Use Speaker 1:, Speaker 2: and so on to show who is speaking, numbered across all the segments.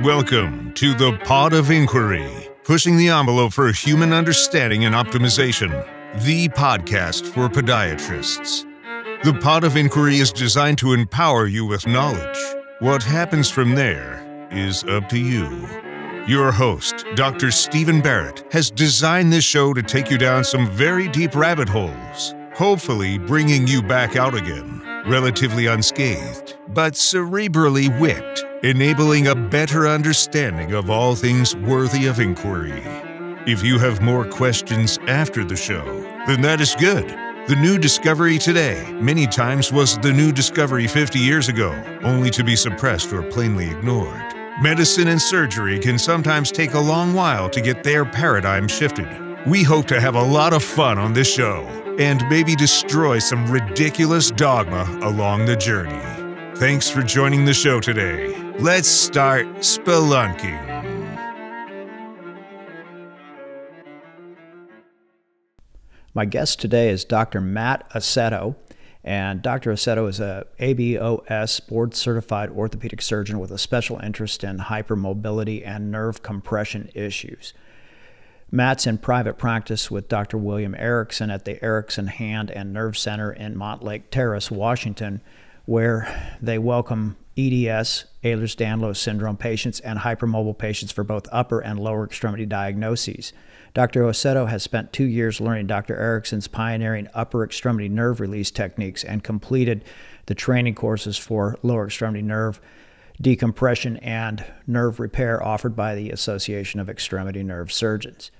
Speaker 1: Welcome to the Pod of Inquiry, pushing the envelope for human understanding and optimization, the podcast for podiatrists. The Pod of Inquiry is designed to empower you with knowledge. What happens from there is up to you. Your host, Dr. Stephen Barrett, has designed this show to take you down some very deep rabbit holes, hopefully bringing you back out again, relatively unscathed, but cerebrally whipped, enabling a better understanding of all things worthy of inquiry. If you have more questions after the show, then that is good. The new discovery today many times was the new discovery 50 years ago, only to be suppressed or plainly ignored. Medicine and surgery can sometimes take a long while to get their paradigm shifted. We hope to have a lot of fun on this show and maybe destroy some ridiculous dogma along the journey. Thanks for joining the show today. Let's start spelunking.
Speaker 2: My guest today is Dr. Matt Oseto, and Dr. Oseto is a ABOS board-certified orthopedic surgeon with a special interest in hypermobility and nerve compression issues. Matt's in private practice with Dr. William Erickson at the Erickson Hand and Nerve Center in Montlake Terrace, Washington, where they welcome EDS, Ehlers-Danlos Syndrome patients, and hypermobile patients for both upper and lower extremity diagnoses. Dr. Oseto has spent 2 years learning Dr. Erickson's pioneering upper extremity nerve release techniques and completed the training courses for lower extremity nerve decompression and nerve repair offered by the Association of Extremity Nerve Surgeons.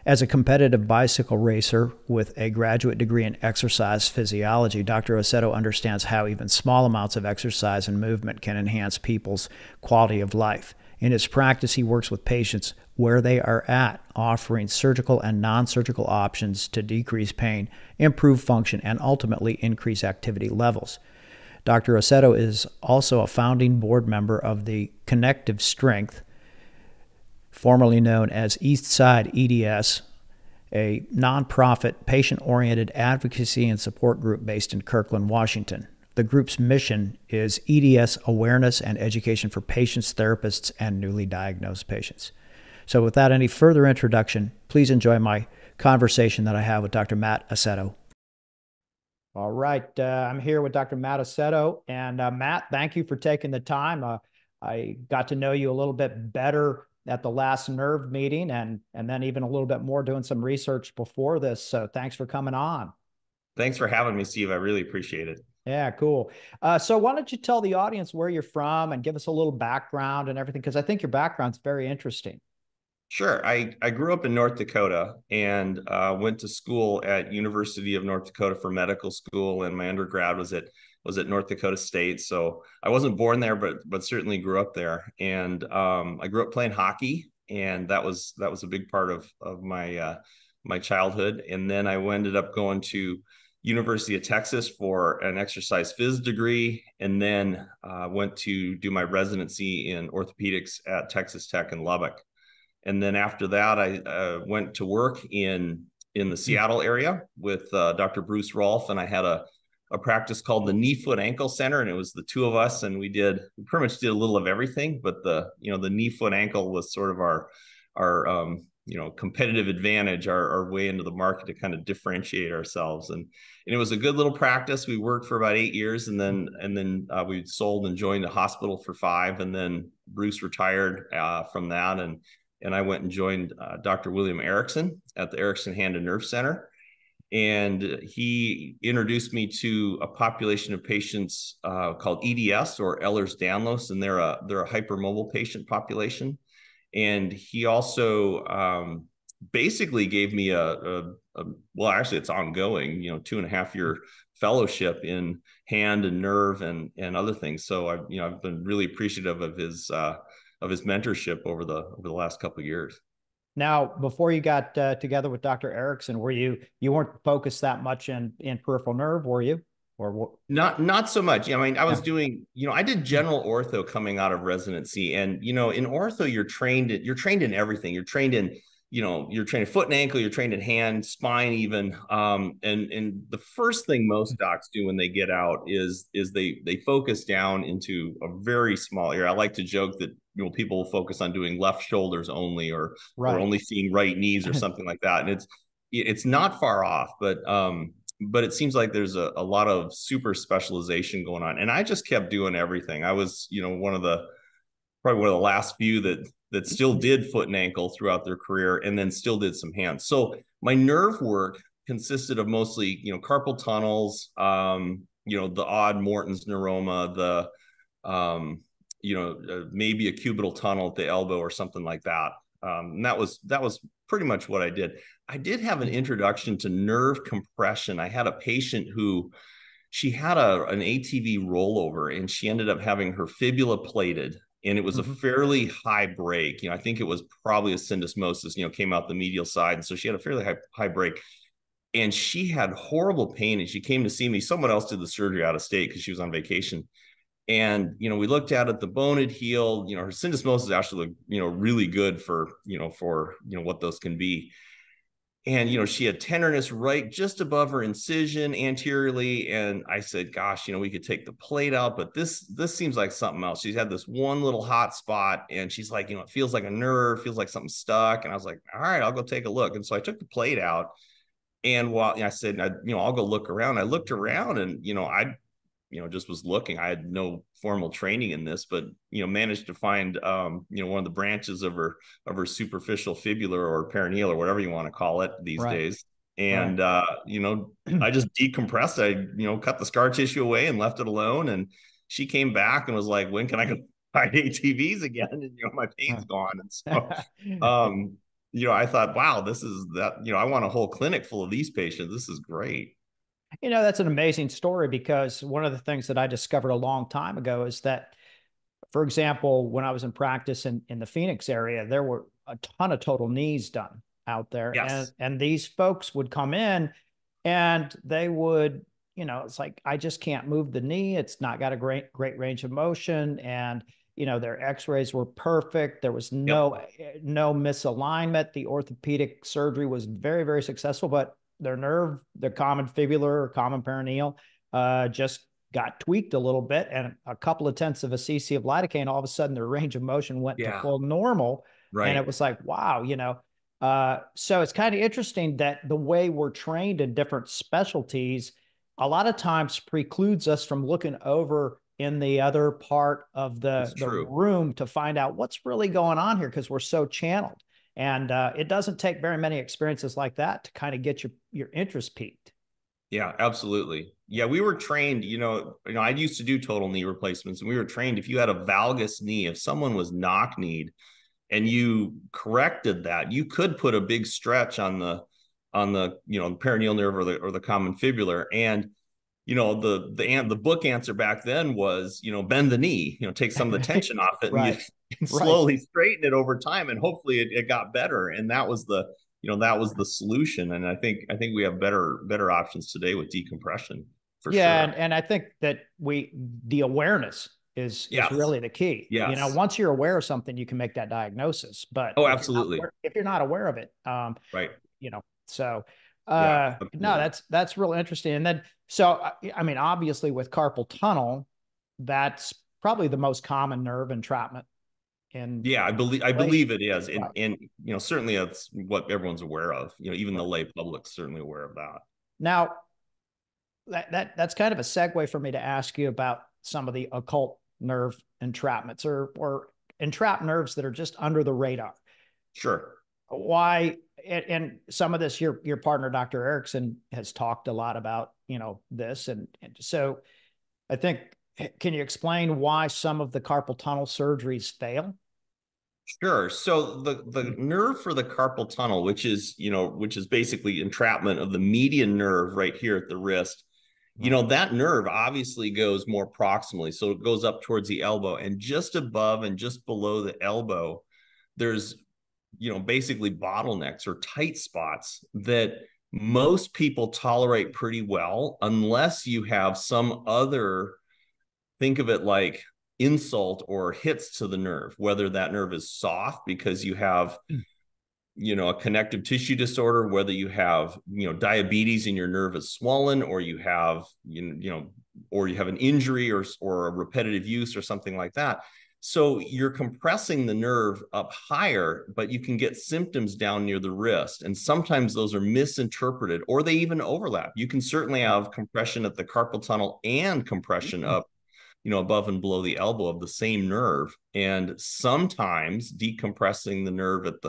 Speaker 2: As a competitive bicycle racer with a graduate degree in exercise physiology, Dr. Oseto understands how even small amounts of exercise and movement can enhance people's quality of life. In his practice, he works with patients where they are at, offering surgical and non-surgical options to decrease pain, improve function, and ultimately increase activity levels. Dr. Oseto is also a founding board member of the Connective Strength, formerly known as Eastside EDS, a nonprofit patient-oriented advocacy and support group based in Kirkland, Washington. The group's mission is EDS awareness and education for patients, therapists, and newly diagnosed patients. So without any further introduction, please enjoy my conversation that I have with Dr. Matt Oseto. All right, I'm here with Dr. Matt Oseto, and Matt, thank you for taking the time. I got to know you a little bit better at the last NERV meeting, and then even a little bit more doing some research before this, so thanks for coming on.
Speaker 3: Thanks for having me, Steve. I really appreciate it.
Speaker 2: Yeah, cool. So why don't you tell the audience where you're from and give us a little background and everything, because I think your background's very interesting.
Speaker 3: Sure. I grew up in North Dakota and went to school at University of North Dakota for medical school, and my undergrad was at North Dakota State. So I wasn't born there, but certainly grew up there. And I grew up playing hockey, and that was a big part of my my childhood. And then I ended up going to University of Texas for an exercise phys degree, and then went to do my residency in orthopedics at Texas Tech in Lubbock. And then after that, I went to work in the Seattle area with Dr. Bruce Rolfe, and I had a practice called the Knee, Foot, Ankle Center, and it was the two of us, and we pretty much did a little of everything. But the knee, foot, ankle was sort of our competitive advantage, our way into the market to kind of differentiate ourselves. And it was a good little practice. We worked for about 8 years, and then we sold and joined a hospital for 5, and then Bruce retired from that, and I went and joined Dr. William Erickson at the Erickson Hand and Nerve Center. And he introduced me to a population of patients called EDS, or Ehlers-Danlos, and they're a hypermobile patient population. And he also basically gave me well, actually it's ongoing, 2.5-year fellowship in hand and nerve and other things. So I've been really appreciative of his mentorship over the last couple of years.
Speaker 2: Now, before you got together with Dr. Erickson, you weren't focused that much in peripheral nerve, were you? Or what?
Speaker 3: Not so much. I mean, I was doing, I did general ortho coming out of residency, and in ortho you're trained in everything. You're trained in foot and ankle, you're trained in hand, spine, even. And the first thing most docs do when they get out is they focus down into a very small area. I like to joke that people will focus on doing left shoulders only, or
Speaker 2: Right.
Speaker 3: only seeing right knees or something like that. And it's not far off, but it seems like there's a lot of super specialization going on. And I just kept doing everything. I was, probably one of the last few that still did foot and ankle throughout their career, and then still did some hands. So my nerve work consisted of mostly, carpal tunnels, the odd Morton's neuroma, maybe a cubital tunnel at the elbow or something like that. And that was pretty much what I did. I did have an introduction to nerve compression. I had a patient who she had an ATV rollover, and she ended up having her fibula plated, and it was a fairly high break. I think it was probably a syndesmosis, came out the medial side. And so she had a fairly high break, and she had horrible pain. And she came to see me. Someone else did the surgery out of state because she was on vacation. And, we looked at it, the bone had healed, her syndesmosis actually looked, really good for what those can be. And, she had tenderness right just above her incision anteriorly. And I said, gosh, we could take the plate out, but this seems like something else. She's had this one little hot spot, and she's like, it feels like a nerve, feels like something stuck. And I was like, all right, I'll go take a look. And so I took the plate out, and while I said, I'll go look around. I looked around, and, I just was looking. I had no formal training in this, but, managed to find, one of the branches of her superficial fibula or perineal or whatever you want to call it these days. And, I just decompressed. I, cut the scar tissue away and left it alone. And she came back and was like, when can I go buy ATVs again? And, my pain's gone. And so, I thought, wow, this is that, I want a whole clinic full of these patients. This is great.
Speaker 2: That's an amazing story, because one of the things that I discovered a long time ago is that, for example, when I was in practice in the Phoenix area, there were a ton of total knees done out there.
Speaker 3: Yes.
Speaker 2: And these folks would come in and they would, it's like, I just can't move the knee. It's not got a great range of motion. And, their x-rays were perfect. There was no misalignment. The orthopedic surgery was very, very successful, but their nerve, their common fibular or common perineal, just got tweaked a little bit, and a couple of tenths of a cc of lidocaine, all of a sudden their range of motion went to full normal.
Speaker 3: Right.
Speaker 2: And it was like, wow, so it's kind of interesting that the way we're trained in different specialties a lot of times precludes us from looking over in the other part of the room to find out what's really going on here, because we're so channeled. And it doesn't take very many experiences like that to kind of get your interest peaked.
Speaker 3: Yeah, absolutely. Yeah, we were trained, I used to do total knee replacements, and we were trained if you had a valgus knee, if someone was knock-kneed and you corrected that, you could put a big stretch on the perineal nerve or the common fibular. And the book answer back then was, bend the knee, take some of the tension off it, and you slowly straighten it over time, and hopefully it got better. And that was the solution. And I think we have better options today with decompression for sure.
Speaker 2: And I think that the awareness is really the key.
Speaker 3: Yes.
Speaker 2: Once you're aware of something, you can make that diagnosis. But
Speaker 3: absolutely.
Speaker 2: If you're not aware of it,
Speaker 3: right.
Speaker 2: So no, that's real interesting. And then, so, I mean, obviously with carpal tunnel, that's probably the most common nerve entrapment.
Speaker 3: I believe it is. And certainly that's what everyone's aware of, even the lay public's certainly aware of that.
Speaker 2: Now that's kind of a segue for me to ask you about some of the occult nerve entrapments or entrapped nerves that are just under the radar.
Speaker 3: Sure.
Speaker 2: Why? And some of this, your partner, Dr. Erickson, has talked a lot about, this. And so I think, can you explain why some of the carpal tunnel surgeries fail?
Speaker 3: Sure. So the nerve for the carpal tunnel, which is basically entrapment of the median nerve right here at the wrist, that nerve obviously goes more proximally. So it goes up towards the elbow, and just above and just below the elbow, there's basically bottlenecks or tight spots that most people tolerate pretty well, unless you have some other, think of it like insult or hits to the nerve, whether that nerve is soft because you have, a connective tissue disorder, whether you have, diabetes and your nerve is swollen, or you have, or you have an injury or a repetitive use or something like that. So you're compressing the nerve up higher, but you can get symptoms down near the wrist. And sometimes those are misinterpreted or they even overlap. You can certainly have compression at the carpal tunnel and compression up, above and below the elbow of the same nerve. And sometimes decompressing the nerve at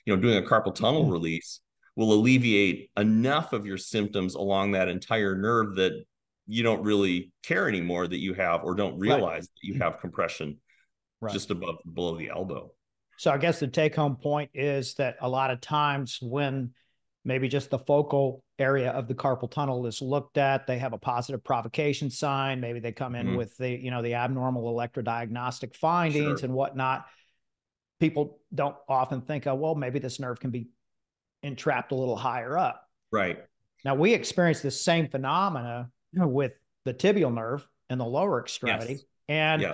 Speaker 3: doing a carpal tunnel release will alleviate enough of your symptoms along that entire nerve that you don't really care anymore that you have or don't realize that you have compression just above below the elbow.
Speaker 2: So I guess the take home point is that a lot of times when maybe just the focal area of the carpal tunnel is looked at, they have a positive provocation sign. Maybe they come in with the abnormal electrodiagnostic findings and whatnot. People don't often think, oh, well, maybe this nerve can be entrapped a little higher up.
Speaker 3: Right.
Speaker 2: Now we experience the same phenomena with the tibial nerve in the lower extremity. And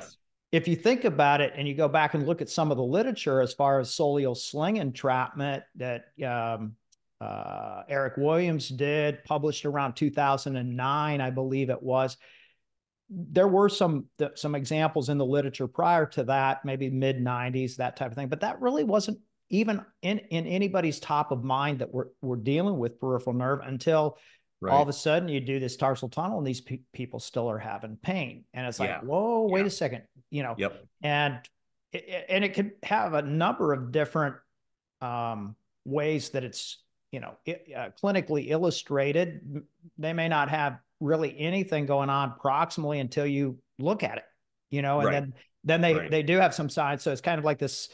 Speaker 2: if you think about it and you go back and look at some of the literature as far as soleal sling entrapment that Eric Williams did, published around 2009, I believe it was, there were some examples in the literature prior to that, maybe mid 90s, that type of thing. But that really wasn't even in anybody's top of mind that we're dealing with peripheral nerve until all of a sudden you do this tarsal tunnel and these people still are having pain. And it's like, whoa, wait a second, and it could have a number of different ways that it's, clinically illustrated. They may not have really anything going on proximally until you look at it, and then they do have some signs. So it's kind of like this,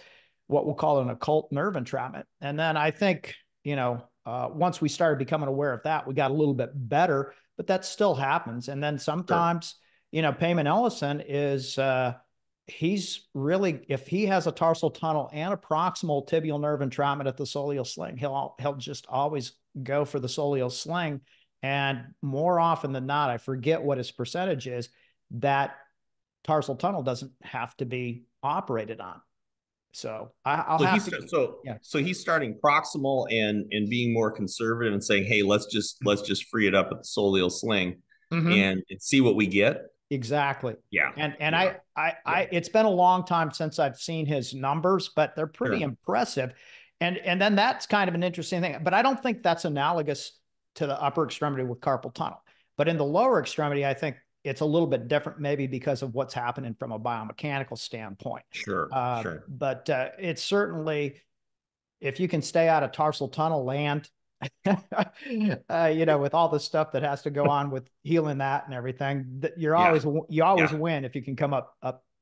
Speaker 2: what we'll call an occult nerve entrapment. And then I think, once we started becoming aware of that, we got a little bit better, but that still happens. And then sometimes, Payman Ellison is, he's really, if he has a tarsal tunnel and a proximal tibial nerve entrapment at the soleal sling, he'll just always go for the soleal sling. And more often than not, I forget what his percentage is, that tarsal tunnel doesn't have to be operated on. So
Speaker 3: so he's starting proximal and being more conservative and saying, hey, let's just free it up at the soleal sling and see what we get.
Speaker 2: Exactly.
Speaker 3: Yeah.
Speaker 2: And I it's been a long time since I've seen his numbers, but they're pretty impressive. And then that's kind of an interesting thing, but I don't think that's analogous to the upper extremity with carpal tunnel. But in the lower extremity, I think it's a little bit different, maybe because of what's happening from a biomechanical standpoint.
Speaker 3: Sure.
Speaker 2: But it's certainly, if you can stay out of tarsal tunnel land, with all the stuff that has to go on with healing that and everything, that you always win if you can come up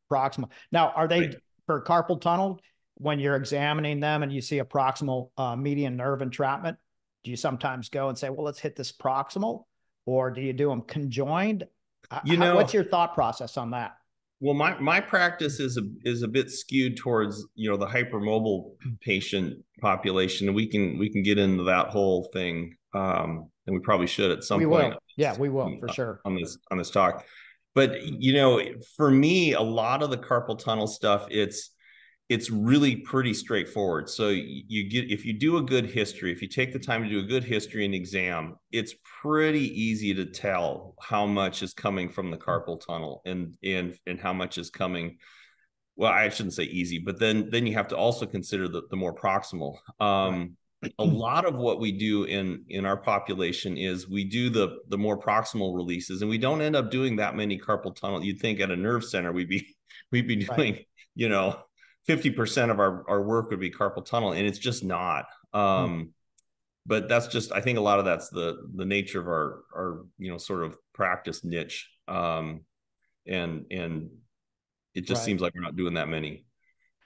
Speaker 2: proximal. Now, are they for carpal tunnel, when you're examining them and you see a proximal median nerve entrapment, do you sometimes go and say, well, let's hit this proximal, or do you do them conjoined? What's your thought process on that?
Speaker 3: Well, my practice is a bit skewed towards, the hypermobile patient population, and we can get into that whole thing, and we probably should at some point.
Speaker 2: We will for sure
Speaker 3: on this talk. But for me, a lot of the carpal tunnel stuff, it's really pretty straightforward. So if you do a good history, if you take the time to do a good history and exam, it's pretty easy to tell how much is coming from the carpal tunnel and how much is coming. Well, I shouldn't say easy, but then you have to also consider the more proximal. A lot of what we do in our population is we do the more proximal releases, and we don't end up doing that many carpal tunnel. You'd think at a nerve center we'd be doing 50% of our work would be carpal tunnel, and it's just not. But that's just, I think a lot of that's the nature of our sort of practice niche, and it just seems like we're not doing that many.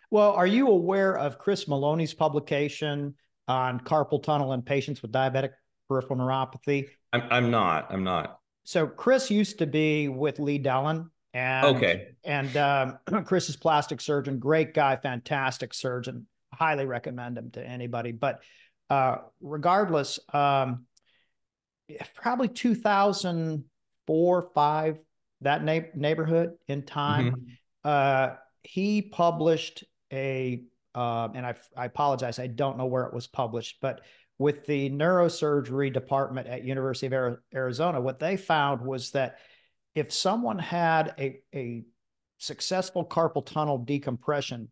Speaker 2: Well, are you aware of Chris Maloney's publication on carpal tunnel in patients with diabetic peripheral neuropathy?
Speaker 3: I'm not.
Speaker 2: So Chris used to be with Lee Dellen. And Chris is plastic surgeon, great guy, fantastic surgeon. Highly recommend him to anybody. But regardless, probably 2004, 5, that neighborhood in time, he published and I apologize, I don't know where it was published, but with the neurosurgery department at University of Arizona, what they found was that if someone had a successful carpal tunnel decompression,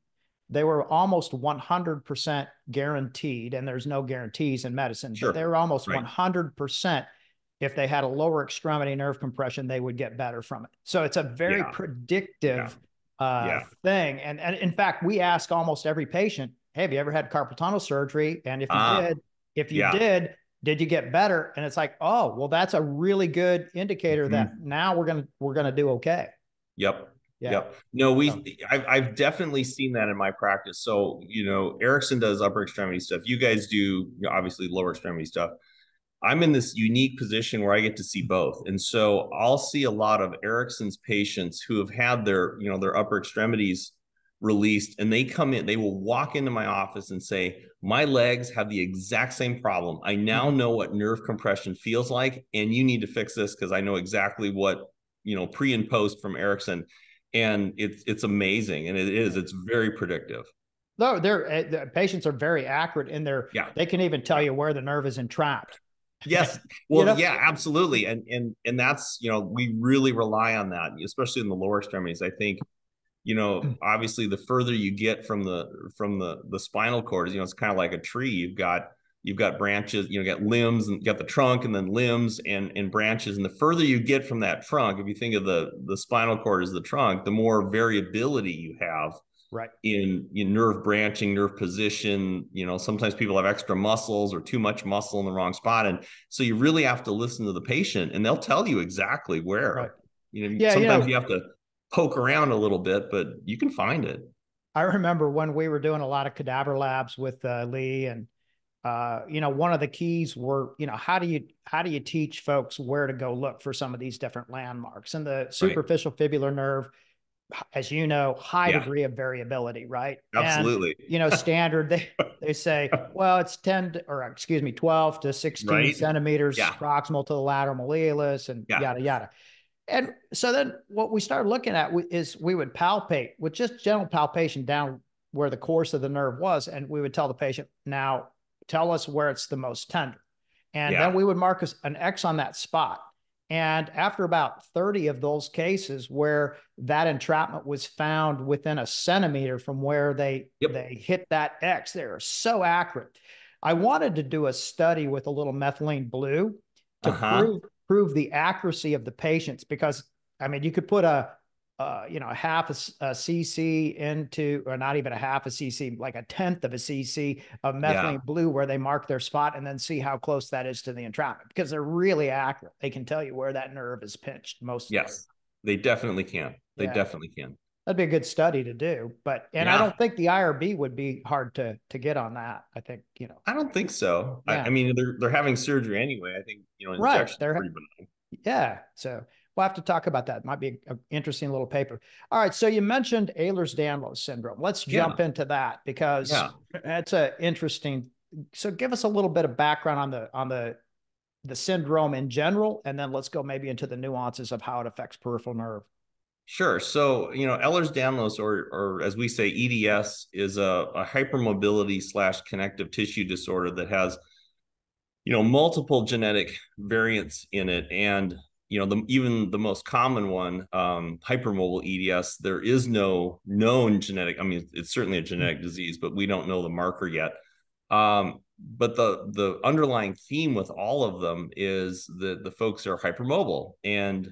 Speaker 2: they were almost 100% guaranteed, and there's no guarantees in medicine,
Speaker 3: Sure.
Speaker 2: but they were almost
Speaker 3: Right.
Speaker 2: 100%. If they had a lower extremity nerve compression, they would get better from it. So it's a very
Speaker 3: Yeah.
Speaker 2: predictive
Speaker 3: Yeah.
Speaker 2: thing. And in fact, we ask almost every patient, hey, have you ever had carpal tunnel surgery? And if you did,
Speaker 3: Yeah.
Speaker 2: did you get better? And it's like, oh, well, that's a really good indicator that now we're gonna do okay.
Speaker 3: Yep.
Speaker 2: Yeah.
Speaker 3: Yep. No, I've definitely seen that in my practice. So, Erickson does upper extremity stuff. You guys do, obviously, lower extremity stuff. I'm in this unique position where I get to see both. And so I'll see a lot of Erickson's patients who have had their upper extremities released, and they come in, they will walk into my office and say, my legs have the exact same problem. I now know what nerve compression feels like, and you need to fix this because I know exactly what, pre and post from Erickson. And it's amazing. And it's very predictive.
Speaker 2: No, the patients are very accurate in their, they can even tell you where the nerve is entrapped.
Speaker 3: Yes. Well, yeah, absolutely. And that's, we really rely on that, especially in the lower extremities. I think, obviously the further you get from the spinal cord, it's kind of like a tree. You've got branches, you got limbs, and got the trunk, and then limbs and branches. And the further you get from that trunk, if you think of the spinal cord as the trunk, the more variability you have.
Speaker 2: Right.
Speaker 3: In nerve branching, nerve position. Sometimes people have extra muscles or too much muscle in the wrong spot. And so you really have to listen to the patient, and they'll tell you exactly where. Right. Sometimes you have to poke around a little bit, but you can find it.
Speaker 2: I remember when we were doing a lot of cadaver labs with Lee, and one of the keys were, how do you teach folks where to go look for some of these different landmarks? And the superficial fibular nerve, as you know, high degree of variability, right?
Speaker 3: Absolutely.
Speaker 2: And, standard, they say, well, it's 12 to 16 centimeters proximal to the lateral malleolus, and yada, yada. And so then what we started looking at is we would palpate with just gentle palpation down where the course of the nerve was. And we would tell the patient, now tell us where it's the most tender. And then we would mark an X on that spot. And after about 30 of those cases where that entrapment was found within a centimeter from where they hit that X, they're so accurate. I wanted to do a study with a little methylene blue to prove the accuracy of the patients, because I mean, you could put a half a cc into, or not even a half a cc, like a tenth of a cc of methylene blue where they mark their spot, and then see how close that is to the entrapment, because they're really accurate. They can tell you where that nerve is pinched most.
Speaker 3: Yes, they definitely can. They definitely can.
Speaker 2: That'd be a good study to do, I don't think the IRB would be hard to get on that. I think,
Speaker 3: I don't think so. I mean, they're having surgery anyway. I think, injections are pretty benign.
Speaker 2: Yeah. So we'll have to talk about that. Might be an interesting little paper. All right. So you mentioned Ehlers-Danlos syndrome. Let's jump into that, because that's interesting. So give us a little bit of background on the syndrome in general, and then let's go maybe into the nuances of how it affects peripheral nerve.
Speaker 3: Sure. So, Ehlers-Danlos, or as we say, EDS, is a hypermobility / connective tissue disorder that has, multiple genetic variants in it. And, even the most common one, hypermobile EDS, there is no known genetic. I mean, it's certainly a genetic disease, but we don't know the marker yet. But the underlying theme with all of them is that the folks are hypermobile. And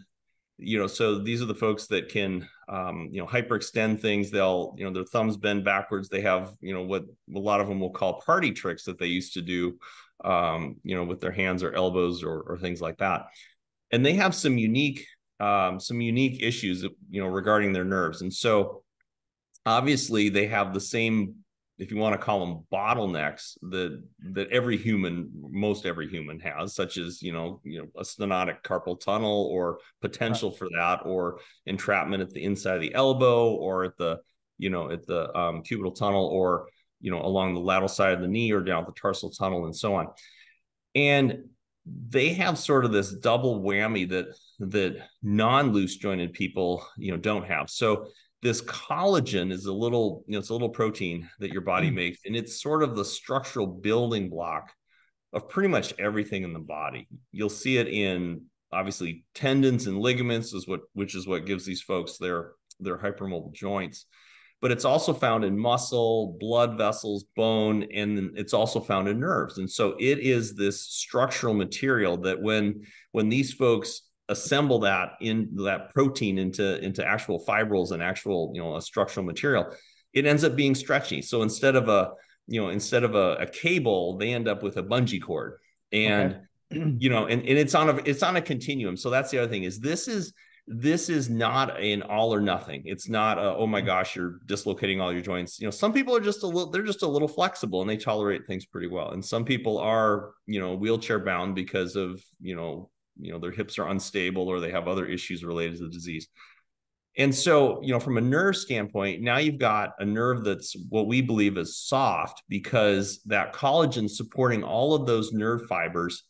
Speaker 3: so these are the folks that can, hyperextend things. They'll, their thumbs bend backwards. They have, what a lot of them will call party tricks that they used to do, with their hands or elbows or things like that. And they have some unique issues, regarding their nerves. And so obviously they have the same, if you want to call them bottlenecks, that most every human has, such as, a stenotic carpal tunnel, or potential for that, or entrapment at the inside of the elbow, or at the cubital tunnel, or, along the lateral side of the knee, or down at the tarsal tunnel, and so on. And they have sort of this double whammy that non-loose jointed people, don't have. So this collagen is it's a little protein that your body makes, and it's sort of the structural building block of pretty much everything in the body. You'll see it in, obviously, tendons and ligaments, which is what gives these folks their their hypermobile joints. But it's also found in muscle, blood vessels, bone, and it's also found in nerves. And so it is this structural material that when these folks assemble that protein into actual fibrils and actual, a structural material, it ends up being stretchy. So instead of a cable, they end up with a bungee cord. And
Speaker 2: Okay.
Speaker 3: and it's on a continuum. So that's the other thing, is this is not an all or nothing. It's not oh my gosh, you're dislocating all your joints. Some people are they're just a little flexible and they tolerate things pretty well. And some people are, wheelchair bound because of, their hips are unstable or they have other issues related to the disease. And so, from a nerve standpoint, now you've got a nerve that's what we believe is soft, because that collagen supporting all of those nerve fibers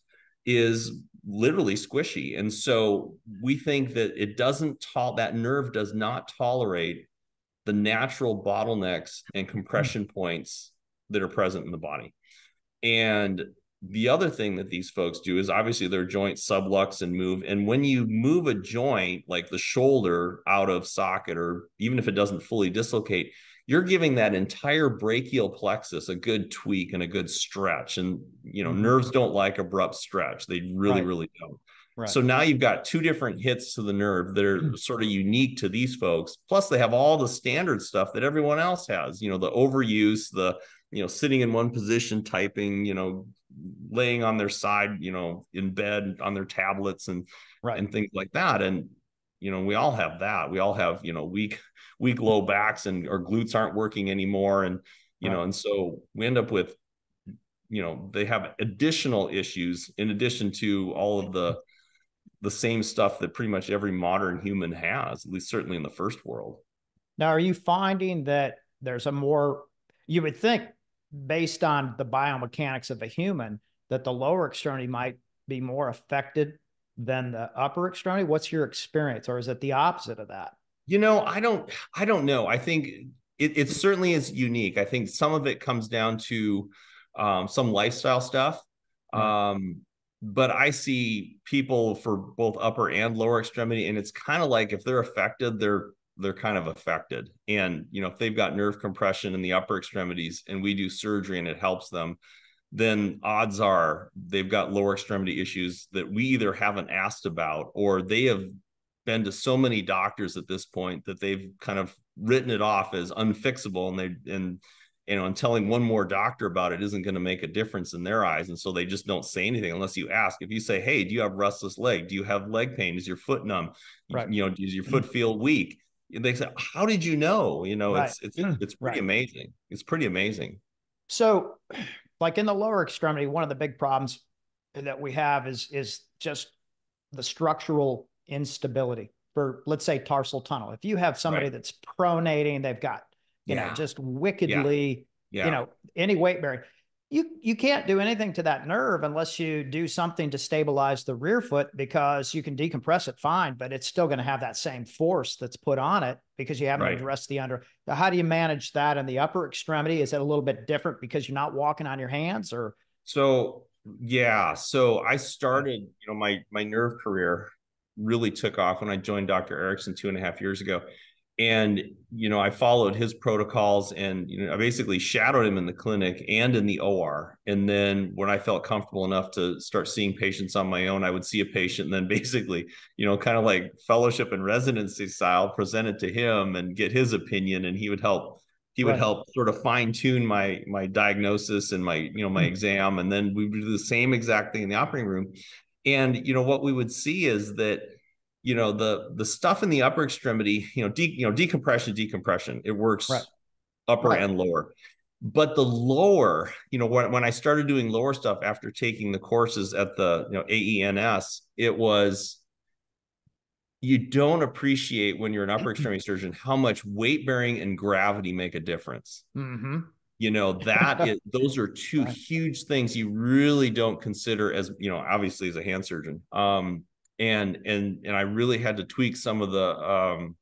Speaker 3: is literally squishy. And so we think that that nerve does not tolerate the natural bottlenecks and compression points that are present in the body. And the other thing that these folks do is obviously their joints sublux and move. And when you move a joint like the shoulder out of socket, or even if it doesn't fully dislocate, you're giving that entire brachial plexus a good tweak and a good stretch. And, nerves don't like abrupt stretch. They really, really don't. Right. So now you've got two different hits to the nerve that are sort of unique to these folks. Plus they have all the standard stuff that everyone else has, the overuse, the, sitting in one position, typing, laying on their side, in bed on their tablets and things like that. And, we all have that. We all have, weak low backs, and our glutes aren't working anymore. And, and so we end up with, they have additional issues in addition to all of the same stuff that pretty much every modern human has, at least certainly in the first world.
Speaker 2: Now, are you finding that there's you would think, based on the biomechanics of a human, that the lower extremity might be more affected than the upper extremity? What's your experience? Or is it the opposite of that?
Speaker 3: I don't know. I think it certainly is unique. I think some of it comes down to some lifestyle stuff. But I see people for both upper and lower extremity, and it's kind of like if they're affected, they're kind of affected. And, if they've got nerve compression in the upper extremities and we do surgery and it helps them, then odds are they've got lower extremity issues that we either haven't asked about, or they have been to so many doctors at this point that they've kind of written it off as unfixable. And telling one more doctor about it isn't going to make a difference in their eyes. And so they just don't say anything unless you ask. If you say, hey, do you have restless leg? Do you have leg pain? Is your foot numb? Right. Does your foot feel weak? They say, how did you know? It's pretty amazing. It's pretty amazing.
Speaker 2: So like in the lower extremity, one of the big problems that we have is just the structural instability for, let's say, tarsal tunnel. If you have somebody that's pronating, they've got, just wickedly, any weight bearing, you can't do anything to that nerve unless you do something to stabilize the rear foot, because you can decompress it fine, but it's still going to have that same force that's put on it because you haven't addressed the under. How do you manage that in the upper extremity? Is it a little bit different because you're not walking on your hands? Or
Speaker 3: so I started, my nerve career really took off when I joined Dr. Erickson 2.5 years ago. And, I followed his protocols, and, I basically shadowed him in the clinic and in the OR. And then when I felt comfortable enough to start seeing patients on my own, I would see a patient and then basically, kind of like fellowship and residency style, present it to him and get his opinion. And he would help sort of fine tune my diagnosis and my exam. And then we would do the same exact thing in the operating room. And, what we would see is that, the stuff in the upper extremity, decompression, it works upper and lower. But the lower, when I started doing lower stuff after taking the courses at the, AENS, it was, you don't appreciate when you're an upper extremity surgeon how much weight bearing and gravity make a difference.
Speaker 2: Mm-hmm.
Speaker 3: Those are two huge things you really don't consider as, obviously as a hand surgeon. And I really had to tweak some of the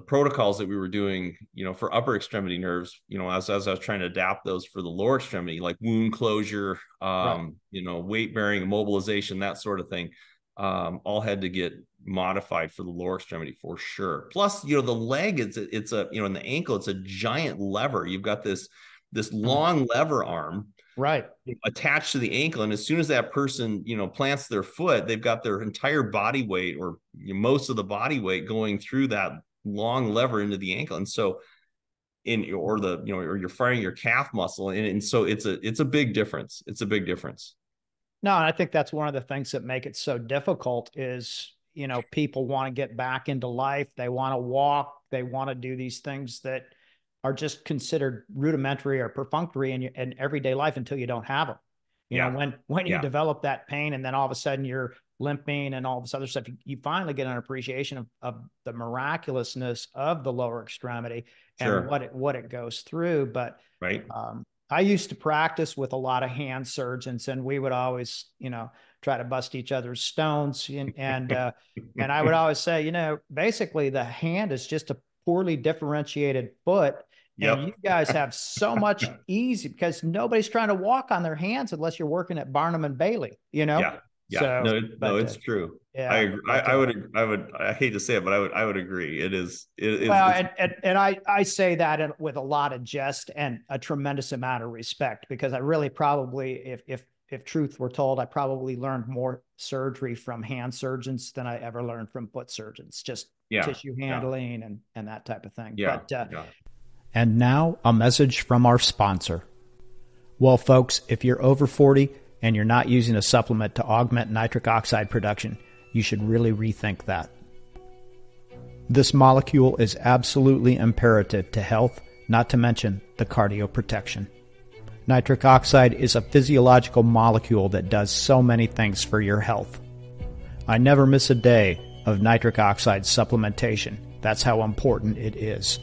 Speaker 3: protocols that we were doing, for upper extremity nerves, as I was trying to adapt those for the lower extremity, like wound closure, weight bearing, immobilization, that sort of thing. all had to get modified for the lower extremity for sure. Plus, the leg, it's a, in the ankle, it's a giant lever. You've got this long lever arm
Speaker 2: Right.
Speaker 3: attached to the ankle. And as soon as that person, plants their foot, they've got their entire body weight, or most of the body weight, going through that long lever into the ankle. And so or you're firing your calf muscle. And so it's a big difference. It's a big difference.
Speaker 2: No, and I think that's one of the things that make it so difficult is, people want to get back into life. They want to walk. They want to do these things that are just considered rudimentary or perfunctory in everyday life until you don't have them. When you develop that pain, and then all of a sudden you're limping and all this other stuff, you finally get an appreciation of the miraculousness of the lower extremity and what it goes through. But
Speaker 3: right.
Speaker 2: I used to practice with a lot of hand surgeons, and we would always, try to bust each other's stones. And I would always say, basically the hand is just a poorly differentiated foot.
Speaker 3: Yep.
Speaker 2: And you guys have so much easy, because nobody's trying to walk on their hands unless you're working at Barnum and Bailey,
Speaker 3: Yeah. Yeah.
Speaker 2: So,
Speaker 3: no, it's true.
Speaker 2: Yeah,
Speaker 3: I agree. I hate to say it, but I would agree. It is.
Speaker 2: I say that with a lot of jest and a tremendous amount of respect, because I really probably, if truth were told, I probably learned more surgery from hand surgeons than I ever learned from foot surgeons, just tissue handling and that type of thing.
Speaker 3: Yeah.
Speaker 2: And now a message from our sponsor. Well, folks, if you're over 40 and you're not using a supplement to augment nitric oxide production, you should really rethink that. This molecule is absolutely imperative to health, not to mention the cardioprotection. Nitric oxide is a physiological molecule that does so many things for your health. I never miss a day of nitric oxide supplementation. That's how important it is.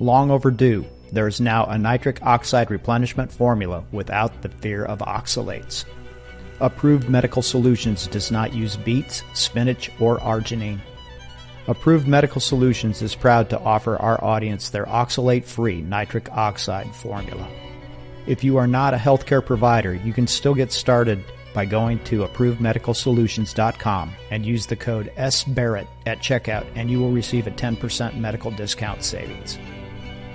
Speaker 2: Long overdue, there is now a nitric oxide replenishment formula without the fear of oxalates. Approved Medical Solutions does not use beets, spinach, or arginine. Approved Medical Solutions is proud to offer our audience their oxalate-free nitric oxide formula. If you are not a healthcare provider, you can still get started by going to approvedmedicalsolutions.com and use the code SBarrett at checkout, and you will receive a 10% medical discount savings.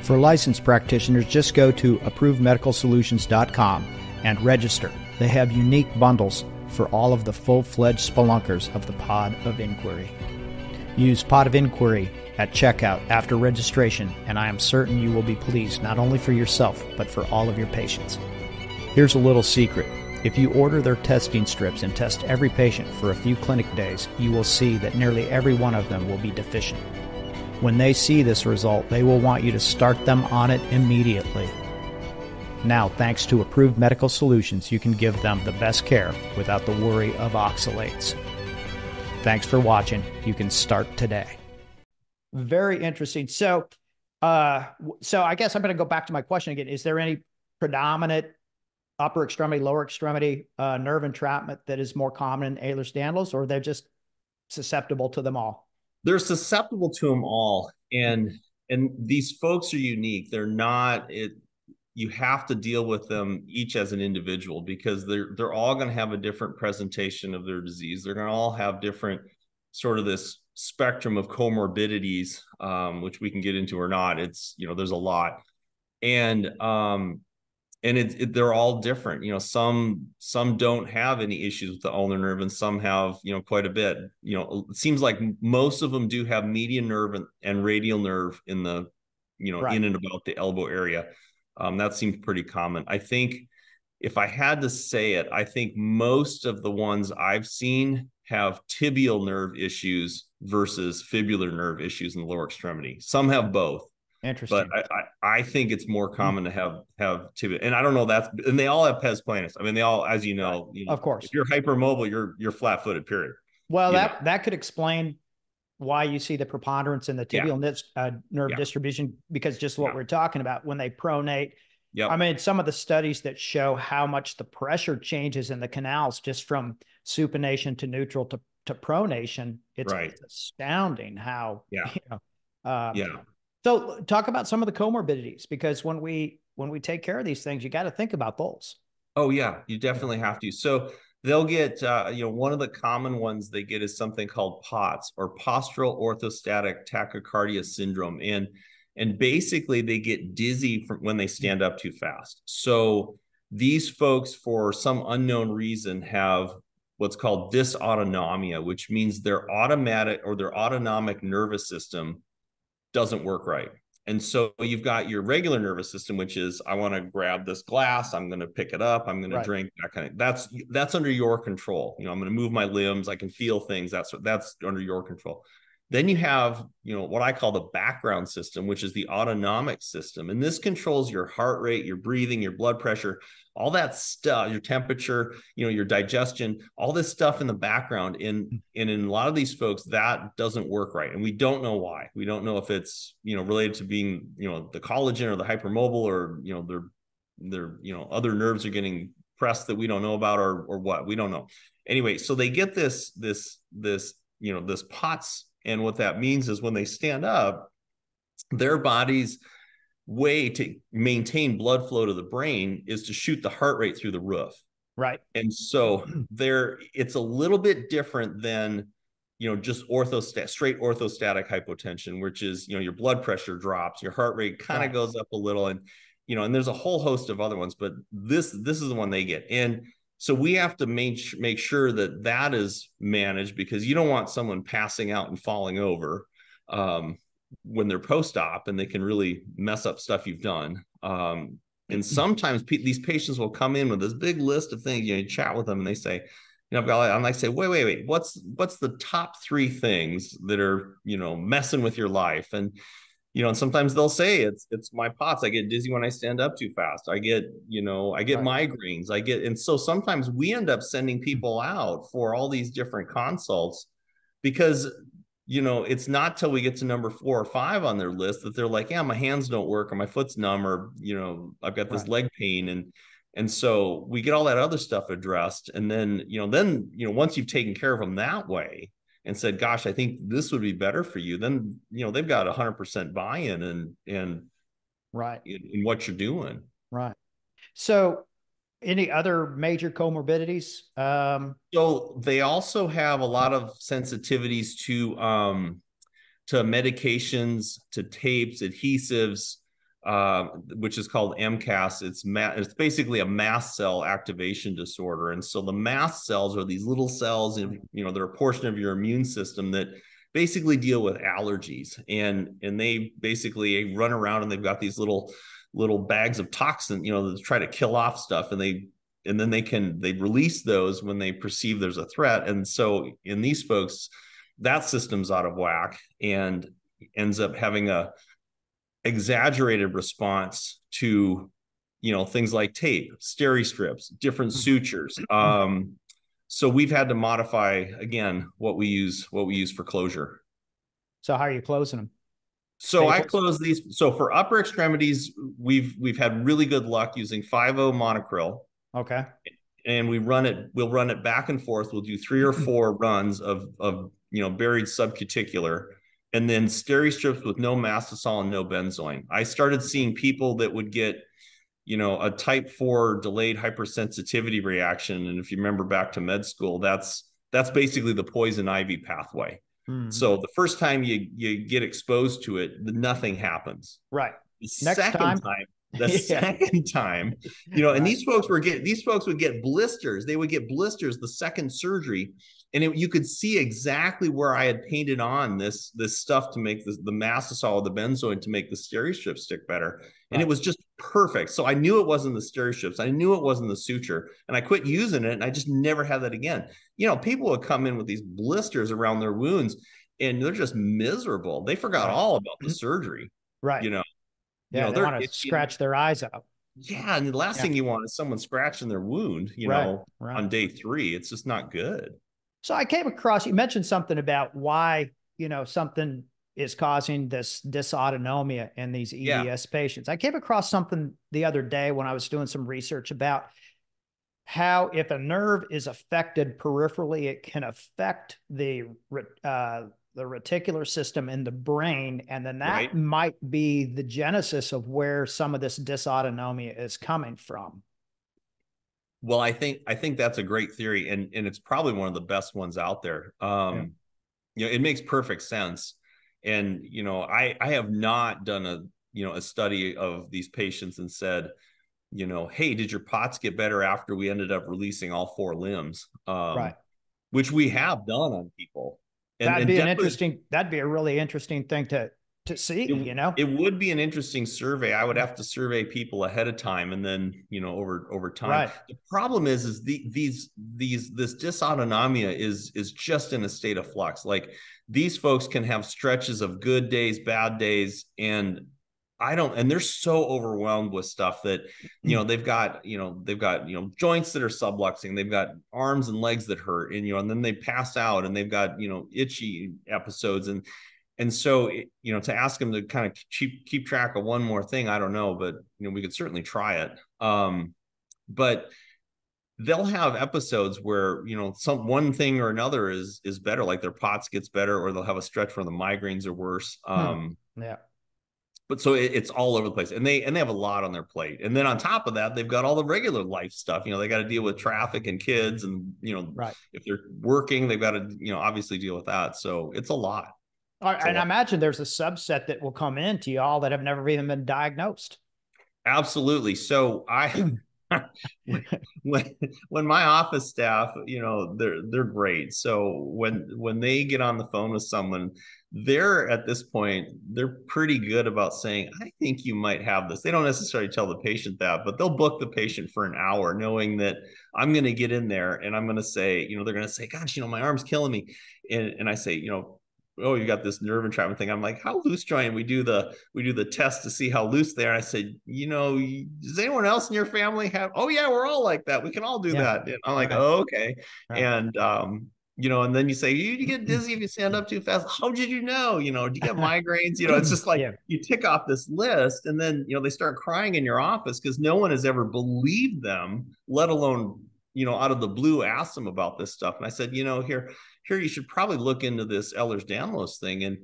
Speaker 2: For licensed practitioners, just go to approvedmedicalsolutions.com and register. They have unique bundles for all of the full-fledged spelunkers of the Pod of Inquiry. Use Pod of Inquiry at checkout after registration, and I am certain you will be pleased not only for yourself, but for all of your patients. Here's a little secret. If you order their testing strips and test every patient for a few clinic days, you will see that nearly every one of them will be deficient. When they see this result, they will want you to start them on it immediately. Now, thanks to Approved Medical Solutions, you can give them the best care without the worry of oxalates. Thanks for watching. You can start today. Very interesting. So I guess I'm going to go back to my question again. Is there any predominant upper extremity, lower extremity nerve entrapment that is more common in Ehlers-Danlos, or they're just susceptible to them all?
Speaker 3: They're susceptible to them all. And these folks are unique. They're not you have to deal with them each as an individual, because they're all going to have a different presentation of their disease. They're going to all have different sort of this spectrum of comorbidities, which we can get into or not. It's, there's a lot. And they're all different. Some don't have any issues with the ulnar nerve, and some have, quite a bit. It seems like most of them do have median nerve and radial nerve in the,
Speaker 2: right,
Speaker 3: in and about the elbow area. That seems pretty common. I think if I had to say it, I think most of the ones I've seen have tibial nerve issues versus fibular nerve issues in the lower extremity. Some have both.
Speaker 2: Interesting.
Speaker 3: But I think it's more common to have tibia, and I don't know and they all have pes planus. I mean, they all, as you know,
Speaker 2: of course,
Speaker 3: if you're hypermobile, you're flat-footed. Period.
Speaker 2: Well, that could explain why you see the preponderance in the tibial nerve distribution, because just what we're talking about when they pronate.
Speaker 3: Yep.
Speaker 2: I mean, some of the studies that show how much the pressure changes in the canals just from supination to neutral to pronation. It's astounding how. So talk about some of the comorbidities, because when we take care of these things, you got to think about those.
Speaker 3: Oh yeah, you definitely have to. So they'll get, one of the common ones they get is something called POTS, or postural orthostatic tachycardia syndrome. And basically they get dizzy when they stand up too fast. So these folks, for some unknown reason, have what's called dysautonomia, which means their automatic or their autonomic nervous system doesn't work right. And so you've got your regular nervous system, which is, I want to grab this glass, I'm going to pick it up, I'm going to drink, that kind of, that's under your control. I'm going to move my limbs, I can feel things. That's under your control. Then you have, what I call the background system, which is the autonomic system. And this controls your heart rate, your breathing, your blood pressure, all that stuff, your temperature, your digestion, all this stuff in the background. And in a lot of these folks, that doesn't work right. And we don't know why. We don't know if it's, related to being, the collagen or the hypermobile, or, their other nerves are getting pressed that we don't know about, or what, we don't know. Anyway, so they get this POTS. And what that means is when they stand up, their body's way to maintain blood flow to the brain is to shoot the heart rate through the roof.
Speaker 2: Right.
Speaker 3: And so it's a little bit different than, just straight orthostatic hypotension, which is, your blood pressure drops, your heart rate kind of goes up a little. And, and there's a whole host of other ones, but this is the one they get. And so we have to make sure that is managed, because you don't want someone passing out and falling over when they're post-op, and they can really mess up stuff you've done. And sometimes these patients will come in with this big list of things. You chat with them and they say, I've got, and I say, wait, what's the top 3 things that are, messing with your life? And and sometimes they'll say it's my POTS. I get dizzy when I stand up too fast. I get migraines. And so sometimes we end up sending people out for all these different consults, because, it's not till we get to number 4 or 5 on their list that they're like, yeah, my hands don't work, or my foot's numb, or, I've got this leg pain. And so we get all that other stuff addressed. And then, once you've taken care of them that way and said, gosh, I think this would be better for you, then, they've got 100% buy-in and in what you're doing.
Speaker 2: Right. So any other major comorbidities?
Speaker 3: So they also have a lot of sensitivities to medications, to tapes, adhesives, which is called MCAS. It's basically a mast cell activation disorder. And so the mast cells are these little cells, and they're a portion of your immune system that basically deal with allergies. And they basically run around, and they've got these little bags of toxin, that try to kill off stuff. And then they release those when they perceive there's a threat. And so in these folks, that system's out of whack and ends up having a exaggerated response to, things like tape, steri strips, different sutures. So we've had to modify, again, what we use for closure.
Speaker 2: So how are you closing them?
Speaker 3: So I close these. So for upper extremities, we've had really good luck using 5-0 monocryl.
Speaker 2: Okay.
Speaker 3: And we'll run it back and forth. We'll do 3 or 4 runs of buried subcuticular, and then steri strips with no mastosol and no benzoin. I started seeing people that would get, a type 4 delayed hypersensitivity reaction. And if you remember back to med school, that's basically the poison ivy pathway. Mm-hmm. So the first time you get exposed to it, nothing happens.
Speaker 2: Right.
Speaker 3: The second time, and these folks would get blisters. They would get blisters the second surgery. And you could see exactly where I had painted on this stuff to make the mastosol, the benzoin, to make the steri strip stick better. And it was just perfect. So I knew it wasn't the steri strips. I knew it wasn't the suture. And I quit using it, and I just never had that again. People would come in with these blisters around their wounds, and they're just miserable. They forgot all about the surgery.
Speaker 2: Right. Yeah, they want to scratch their eyes out.
Speaker 3: Yeah, and the last thing you want is someone scratching their wound, on day 3. It's just not good.
Speaker 2: So I came across, you mentioned something about why, something is causing this dysautonomia in these EDS patients. I came across something the other day when I was doing some research about how if a nerve is affected peripherally, it can affect the reticular system in the brain. And then that might be the genesis of where some of this dysautonomia is coming from.
Speaker 3: Well, I think that's a great theory, and it's probably one of the best ones out there.
Speaker 2: Yeah.
Speaker 3: It makes perfect sense. And I have not done a study of these patients and said, hey, did your POTS get better after we ended up releasing all four limbs?
Speaker 2: Right.
Speaker 3: Which we have done on people. And
Speaker 2: That'd
Speaker 3: and
Speaker 2: be an
Speaker 3: definitely
Speaker 2: interesting, that'd be a really interesting thing to see,
Speaker 3: it, it would be an interesting survey. I would have to survey people ahead of time, and then over time.
Speaker 2: Right.
Speaker 3: The problem is this dysautonomia is just in a state of flux. Like, these folks can have stretches of good days, bad days, and they're so overwhelmed with stuff that they've got joints that are subluxing, they've got arms and legs that hurt, and then they pass out, and they've got itchy episodes, and so, to ask them to kind of keep track of one more thing, I don't know, but we could certainly try it. But they'll have episodes where some one thing or another is better, like their POTS gets better, or they'll have a stretch where the migraines are worse.
Speaker 2: Yeah.
Speaker 3: But so it's all over the place, and they have a lot on their plate, and then on top of that, they've got all the regular life stuff. They got to deal with traffic and kids, and
Speaker 2: Right.
Speaker 3: if they're working, they've got to obviously deal with that. So it's a lot.
Speaker 2: And I imagine there's a subset that will come into y'all that have never even been diagnosed.
Speaker 3: Absolutely. So when my office staff, they're great. So when they get on the phone with someone, they're at this point, they're pretty good about saying, I think you might have this. They don't necessarily tell the patient that, but they'll book the patient for an hour, knowing that I'm going to get in there and I'm going to say, they're going to say, gosh, my arm's killing me. And I say, oh, you got this nerve entrapment thing. I'm like, how loose joint? We do the test to see how loose they are. I said, does anyone else in your family have? Oh yeah, we're all like that. We can all do that. And I'm like,
Speaker 2: Right.
Speaker 3: oh, okay.
Speaker 2: Right.
Speaker 3: And and then you say, you get dizzy if you stand up too fast. How did you know? Do you get migraines? It's just like you tick off this list, and then they start crying in your office because no one has ever believed them, let alone out of the blue asked them about this stuff. And I said, here you should probably look into this Ehlers-Danlos thing. And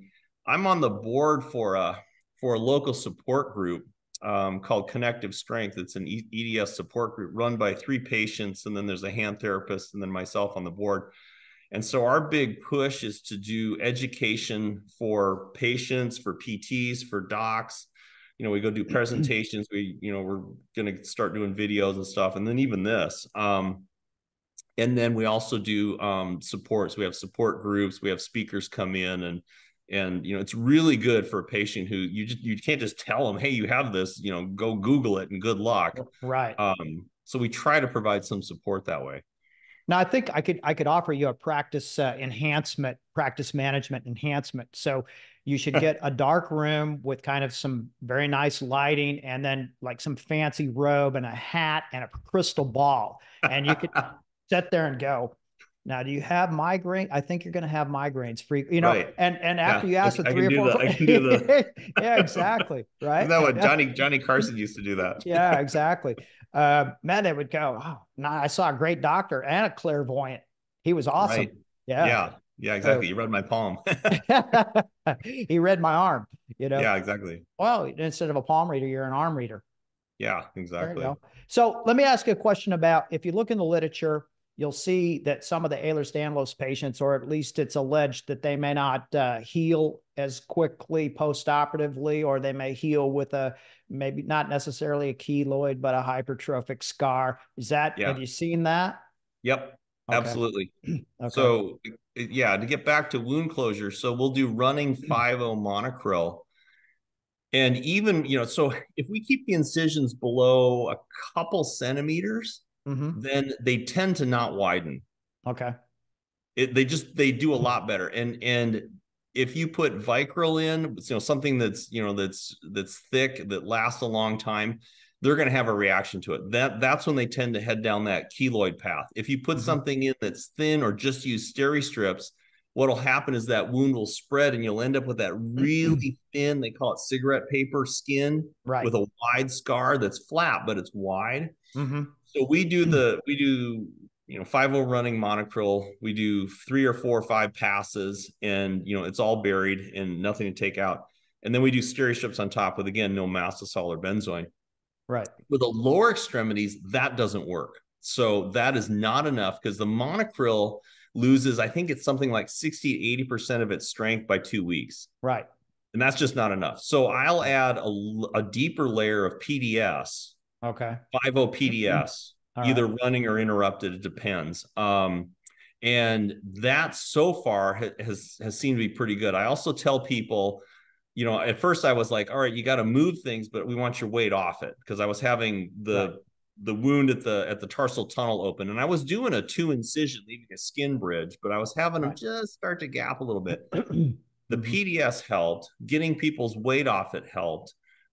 Speaker 3: I'm on the board for a local support group called Connective Strength. It's an EDS support group run by 3 patients, and then there's a hand therapist, and then myself on the board. And so our big push is to do education for patients, for PTs, for docs. We go do presentations. We're going to start doing videos and stuff, and then even this. And then we also do supports. We have support groups. We have speakers come in, and it's really good for a patient who you can't just tell them, hey, you have this, go Google it and good luck.
Speaker 2: Right.
Speaker 3: So we try to provide some support that way.
Speaker 2: Now, I think I could offer you a practice management enhancement. So you should get a dark room with kind of some very nice lighting, and then like some fancy robe and a hat and a crystal ball, and you could sit there and go, now, do you have migraine? I think you're going to have migraines
Speaker 3: right.
Speaker 2: and after you ask for 3 or 4,
Speaker 3: I can do the
Speaker 2: yeah, exactly. Right.
Speaker 3: Isn't that what Johnny Carson used to do that?
Speaker 2: Yeah, exactly. Man, they would go, oh, no, I saw a great doctor and a clairvoyant. He was awesome.
Speaker 3: Right.
Speaker 2: Yeah.
Speaker 3: Yeah, exactly. You read my palm.
Speaker 2: He read my arm,
Speaker 3: Yeah, exactly.
Speaker 2: Well, instead of a palm reader, you're an arm reader.
Speaker 3: Yeah, exactly.
Speaker 2: So let me ask you a question about, if you look in the literature, you'll see that some of the Ehlers-Danlos patients, or at least it's alleged that they may not heal as quickly post-operatively, or they may heal with maybe not necessarily a keloid, but a hypertrophic scar. Have you seen that?
Speaker 3: Yep, okay. Absolutely.
Speaker 2: Okay.
Speaker 3: So yeah, to get back to wound closure, so we'll do running 5-0 monocryl. And even, so if we keep the incisions below a couple centimeters, then they tend to not widen.
Speaker 2: Okay.
Speaker 3: They do a lot better. And if you put Vicryl in, something that's thick, that lasts a long time, they're going to have a reaction to it. That's when they tend to head down that keloid path. If you put something in that's thin, or just use steri-strips, what'll happen is that wound will spread, and you'll end up with that really thin, they call it cigarette paper skin,
Speaker 2: right,
Speaker 3: with a wide scar that's flat, but it's wide. So we do 5-0 running monocryl. We do 3 or 4 or 5 passes, and it's all buried and nothing to take out. And then we do steri-strips on top with, again, no mastosol or benzoin.
Speaker 2: Right.
Speaker 3: With the lower extremities, that doesn't work. So that is not enough because the monocryl loses, I think it's something like 60 to 80% of its strength by 2 weeks.
Speaker 2: Right.
Speaker 3: And that's just not enough. So I'll add a deeper layer of PDS,
Speaker 2: Okay.
Speaker 3: 5-O PDS, either
Speaker 2: Right.
Speaker 3: running or interrupted, it depends. And that so far has seemed to be pretty good. I also tell people, at first I was like, all right, you got to move things, but we want your weight off it, because I was having the wound at the tarsal tunnel open, and I was doing a 2 incision, leaving a skin bridge, but I was having them just start to gap a little bit. The PDS helped. Getting people's weight off it helped.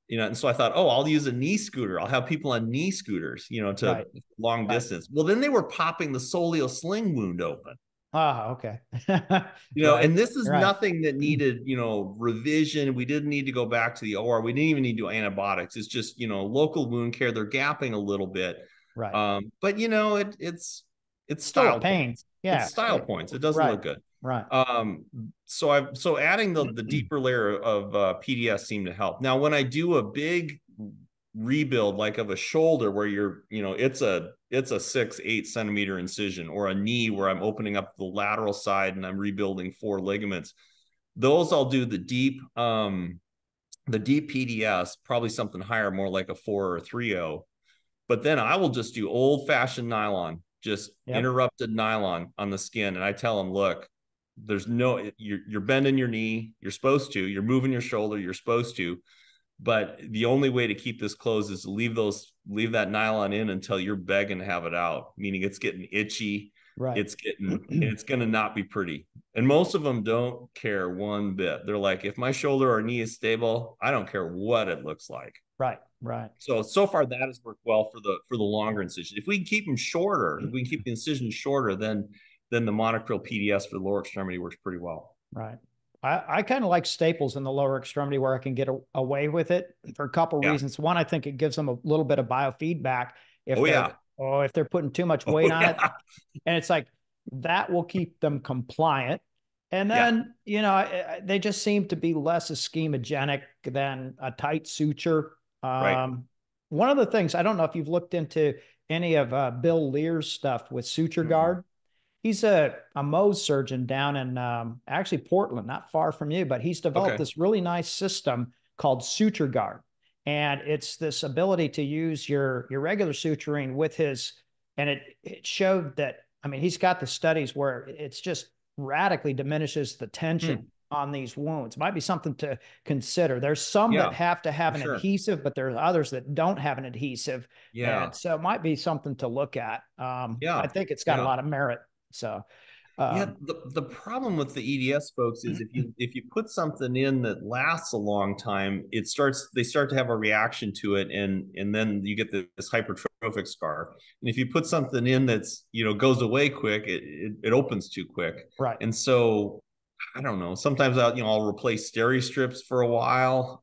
Speaker 3: And so I thought, oh, I'll use a knee scooter. I'll have people on knee scooters, to long distance. Well, then they were popping the soleal sling wound open.
Speaker 2: Ah, okay.
Speaker 3: And this is nothing that needed, revision. We didn't need to go back to the OR. We didn't even need to do antibiotics. It's just, local wound care. They're gapping a little bit.
Speaker 2: Right.
Speaker 3: But it's
Speaker 2: still
Speaker 3: style
Speaker 2: a pain.
Speaker 3: points.
Speaker 2: Yeah.
Speaker 3: It's style points. It doesn't look good.
Speaker 2: Right.
Speaker 3: So adding the deeper layer of PDS seemed to help. Now, when I do a big rebuild, like of a shoulder where it's a 6-8 centimeter incision, or a knee where I'm opening up the lateral side and I'm rebuilding 4 ligaments, those I'll do the deep PDS, probably something higher, more like a 4 or a 3-0. But then I will just do old fashioned nylon, just interrupted nylon on the skin. And I tell them, look, you're bending your knee. You're supposed to, you're moving your shoulder. You're supposed to, but the only way to keep this closed is to leave that nylon in until you're begging to have it out, meaning it's getting itchy.
Speaker 2: Right.
Speaker 3: It's going to not be pretty. And most of them don't care one bit. They're like, if my shoulder or knee is stable, I don't care what it looks like.
Speaker 2: Right.
Speaker 3: So far that has worked well for the longer incision. If we can keep them shorter, if we can keep the incision shorter, then the monocryl PDS for the lower extremity works pretty well.
Speaker 2: Right. I kind of like staples in the lower extremity, where I can get away with it for a couple reasons. One, I think it gives them a little bit of biofeedback if they're putting too much weight on it. And it's like, that will keep them compliant. And then, they just seem to be less ischemogenic than a tight suture. One of the things, I don't know if you've looked into any of Bill Lear's stuff with Suture Guard. He's a Mohs surgeon down in actually Portland, not far from you, but he's developed this really nice system called Suture Guard. And it's this ability to use your regular suturing with his, and it showed that, I mean, he's got the studies where it's just radically diminishes the tension on these wounds. Might be something to consider. There's some that have to have an adhesive, but there's others that don't have an adhesive. And so it might be something to look at. I think it's got a lot of merit. So
Speaker 3: the problem with the EDS folks is if you put something in that lasts a long time, they start to have a reaction to it, and then you get this hypertrophic scar. And if you put something in that's goes away quick, it opens too quick.
Speaker 2: Right.
Speaker 3: And so I don't know. Sometimes I'll replace steri strips for a while.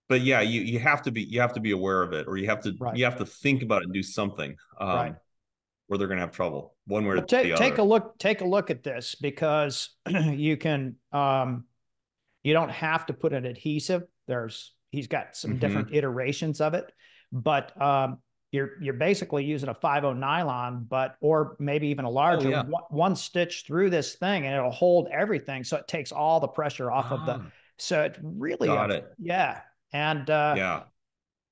Speaker 3: But yeah, you have to be aware of it, or you have to think about it and do something. Or they're going to have trouble one way or the other.
Speaker 2: Take a look at this, because you can, you don't have to put an adhesive. He's got some different iterations of it, but you're basically using a 5-0 nylon, or maybe even a larger one stitch through this thing, and it'll hold everything. So it takes all the pressure off of so it really, And,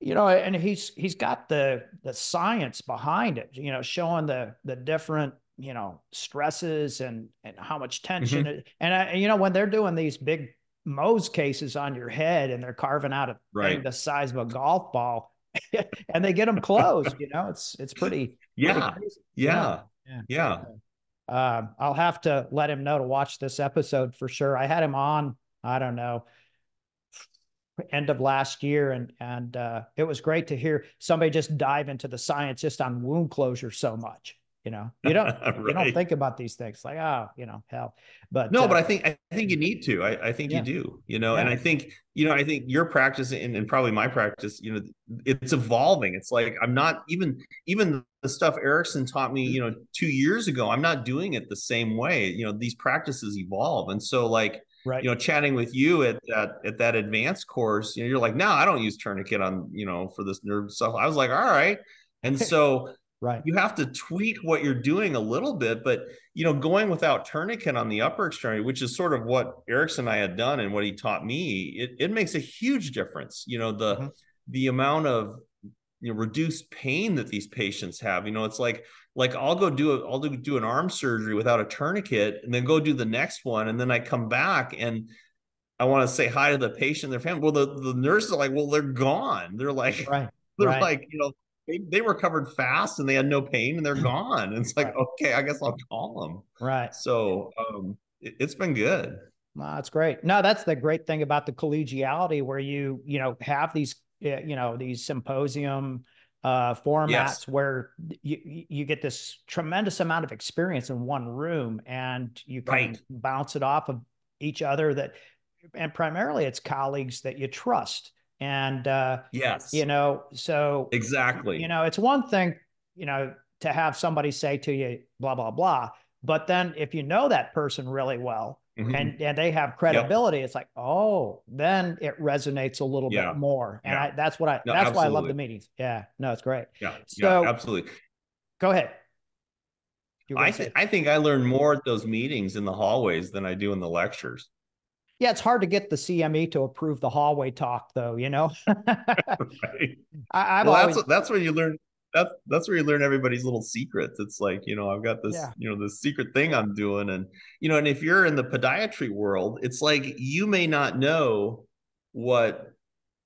Speaker 2: and he's got the science behind it, showing the different, stresses and how much tension. And when they're doing these big Mohs cases on your head, and they're carving out a thing the size of a golf ball, and they get them closed, it's pretty crazy. I'll have to let him know to watch this episode for sure. I had him on, I don't know, end of last year, and it was great to hear somebody just dive into the science just on wound closure so much. You don't you don't think about these things like, hell. But
Speaker 3: no, but I think you need to. I think you do. And I think your practice and probably my practice, it's evolving. It's like I'm not even the stuff Erickson taught me 2 years ago, I'm not doing it the same way. These practices evolve, and so like chatting with you at that advanced course, you're like, no, I don't use tourniquet on for this nerve stuff. I was like, all right. And so
Speaker 2: Right.
Speaker 3: you have to tweak what you're doing a little bit, but going without tourniquet on the upper extremity, which is sort of what Erickson and I had done and what he taught me, it makes a huge difference. The amount of reduced pain that these patients have. It's like I'll do an arm surgery without a tourniquet and then go do the next one, and then I come back and I want to say hi to the patient and their family. Well, the nurses are like, well, they're gone. They're like,
Speaker 2: Right.
Speaker 3: they're
Speaker 2: Right.
Speaker 3: like, they recovered fast and they had no pain and they're gone. And it's like,
Speaker 2: Right.
Speaker 3: okay, I guess I'll call them.
Speaker 2: Right.
Speaker 3: So it's been good.
Speaker 2: Well, that's great. No, that's the great thing about the collegiality, where you have these these symposium formats,
Speaker 3: Yes.
Speaker 2: where you get this tremendous amount of experience in one room, and you can
Speaker 3: Right.
Speaker 2: bounce it off of each other, and primarily it's colleagues that you trust. And
Speaker 3: Yes.
Speaker 2: so
Speaker 3: Exactly.
Speaker 2: it's one thing to have somebody say to you blah blah blah, but then if you know that person really well,
Speaker 3: Mhm.
Speaker 2: and they have
Speaker 3: Yep.
Speaker 2: credibility, it's like, oh, then it resonates a little bit
Speaker 3: Yeah.
Speaker 2: more. And
Speaker 3: Yeah.
Speaker 2: that's
Speaker 3: No,
Speaker 2: why I love the
Speaker 3: absolutely.
Speaker 2: meetings. Yeah, no, it's great.
Speaker 3: Yeah. Yeah.
Speaker 2: So
Speaker 3: Absolutely.
Speaker 2: go ahead. You were gonna say.
Speaker 3: I think I learn more at those meetings in the hallways than I do in the lectures.
Speaker 2: Yeah, it's hard to get the CME to approve the hallway talk, though.
Speaker 3: Right.
Speaker 2: I've
Speaker 3: Well,
Speaker 2: always.
Speaker 3: that's where you learn. That's where you learn everybody's little secrets. It's like, I've got this,
Speaker 2: Yeah.
Speaker 3: this secret thing I'm doing. And, and if you're in the podiatry world, it's like you may not know what